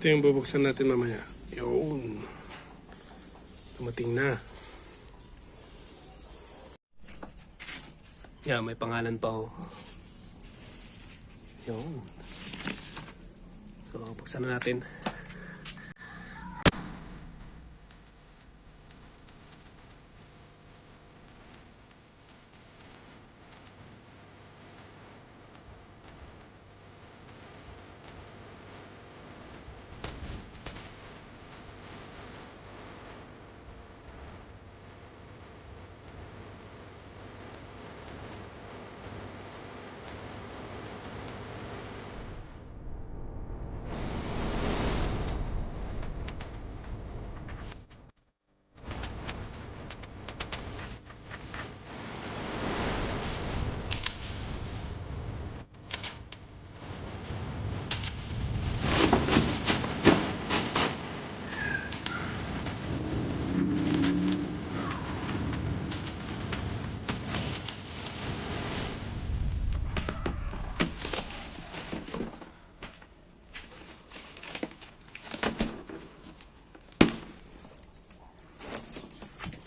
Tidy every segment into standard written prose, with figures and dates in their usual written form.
Ito yung bubuksan natin mamaya. Yun. Tumating na. Yeah, may pangalan pa oh. Yun. So, buksan na natin.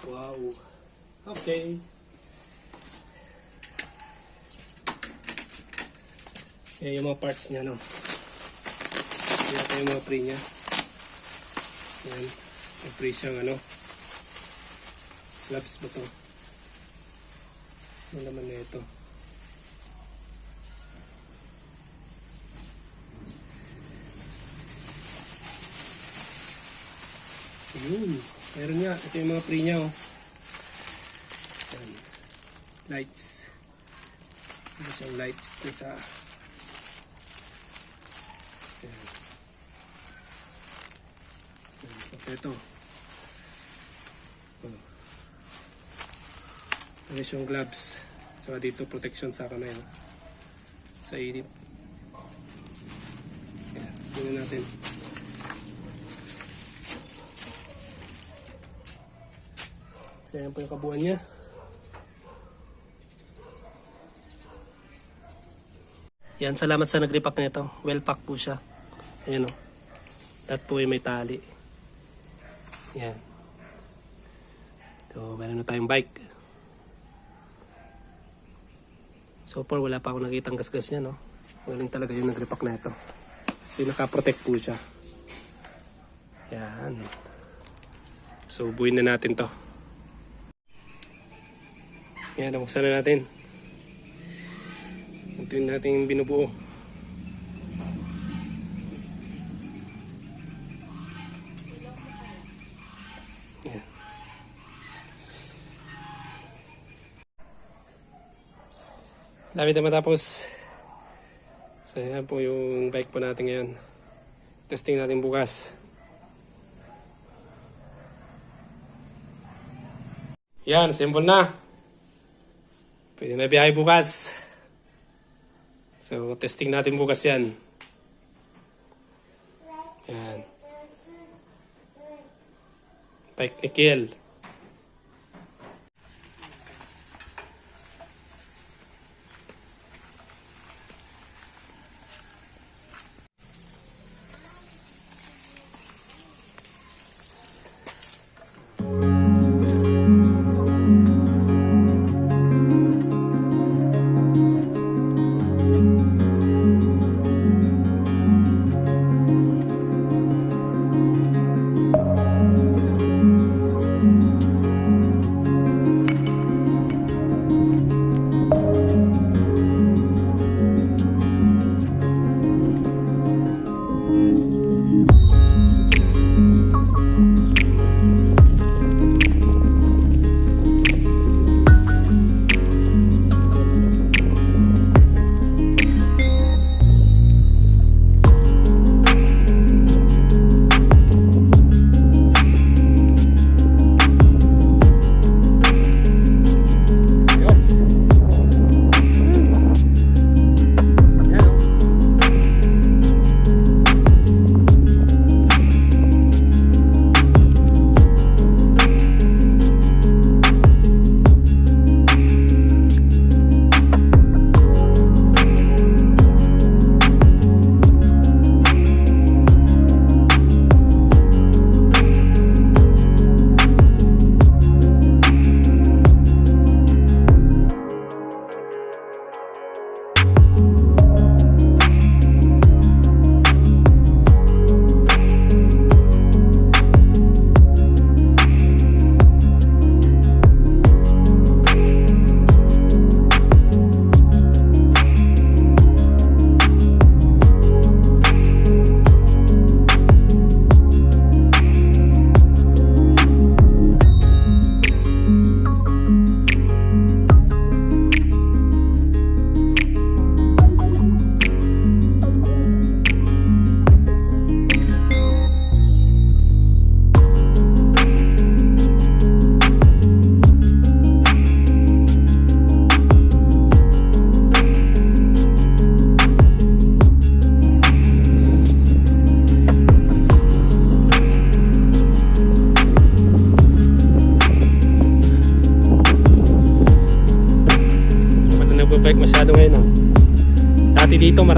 Wow. Okay. Yan yung mga parts niya, no? Yan yung mga pre niya. Yan. Yung pre siyang ano. Labs ba to? Ano naman na ito? Ayun. Meron nga. Ito yung mga pre niya, oh. Yan. Lights. Ito siyang lights na sa... Yan. Yan. Ito. Oh. Ito siyang gloves. So dito protection sa kamay, oh. Sa init. Yan. Tingnan natin. So yan po yung kabuuan niya. Yan, salamat sa nag-repack na ito. Well pack po siya. Ayan o. Lahat po ay may tali. Yan. So, meron na tayong bike. So far, wala pa akong nakitang gasgas niya, no? Galing talaga yung nag-repack na ito. So, naka-protect po siya. Yan. So, buuin na natin to. Yan, nabuksan na natin. Ito yung natin binubuo. Yan. Lapit na matapos. So yan po yung bike po natin ngayon. Testing natin bukas. Yan, simple na. Pwede na biyahe bukas. So, testing natin bukas yan. Yan. Bike ni Kiel.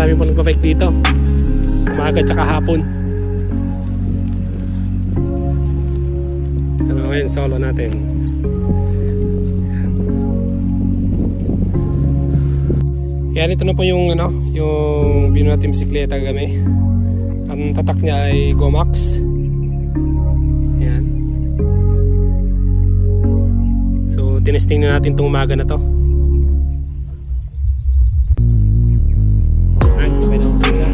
marami po nagbabike dito. Umaga tsaka hapon. Ano ngayon, solo natin. Yan, ito na po yung ano, yung bino natin bisikleta kami. Ang tatak niya ay Gomax. Yan. So, tinesting na natin itong umaga na to. Alright, okay na po siya.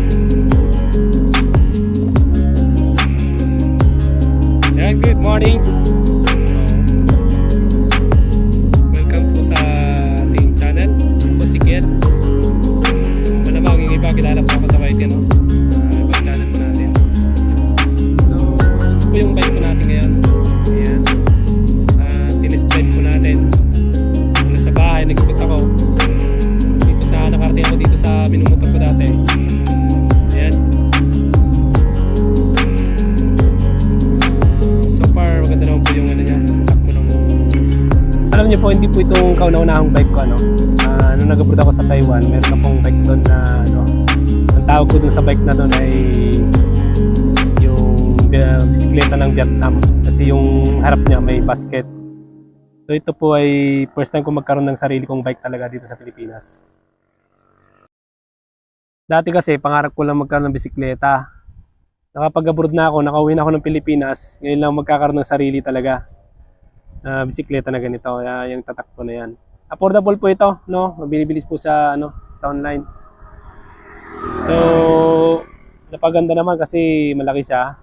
Yan, good morning. Welcome po sa ating channel. Ako si Kiel. Kilala po ako sa bike yan, no? Bike channel po natin. So, ito po yung bike po natin ngayon. Ayan. Tinest drive po natin. Mula sa bahay, nag-ikot ako. Dito sa, nakarating ako dito sa minumutan ko dati. Ayan. So far, maganda naman po yung ano niya. Takbo ng... Alam niyo po, hindi po itong kauna-unahang bike ko, ano? Nung nag-abroad ako sa Taiwan, meron akong bike doon na, ano, ang tawag ko dun sa bike na doon ay yung bisikleta ng Vietnam kasi yung harap niya may basket. So ito po ay first time ko magkaroon ng sarili kong bike talaga dito sa Pilipinas. Dati kasi pangarap ko lang magkaroon ng bisikleta. Nakapag-abroad na ako, nakauwi na ako ng Pilipinas, ngayon lang magkakaroon ng sarili talaga bisikleta na ganito, yung tatakbo na yan. Affordable po ito, no? Mabilibilis po sa ano, sa online. So, napaganda naman kasi malaki siya.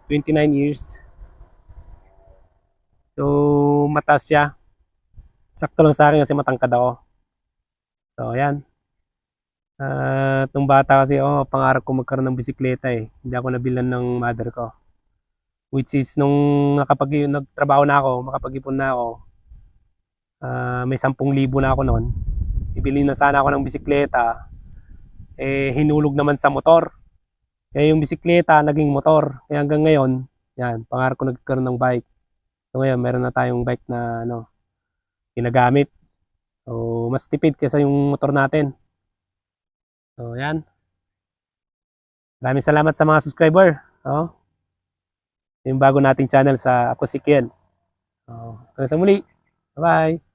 29 years. So, mataas siya. Sakto lang sa akin kasi matangkad ako. So, ayan. Itong bata kasi, pangarap ko magkaroon ng bisikleta eh. Hindi ako nabilan ng mother ko. Which is, nung nagtrabaho na ako, makapag-ipon na ako, may 10,000 na ako noon. Ibili na sana ako ng bisikleta. Hinulog naman sa motor. Kaya yung bisikleta naging motor. Kaya hanggang ngayon, yan, pangarap ko nagkaroon ng bike. So ngayon, meron na tayong bike na ano, ginagamit. So mas tipid kaysa yung motor natin. So yan. Maraming salamat sa mga subscriber. Yung bago nating channel sa Ako si Kiel. Hanggang sa muli. Bye-bye.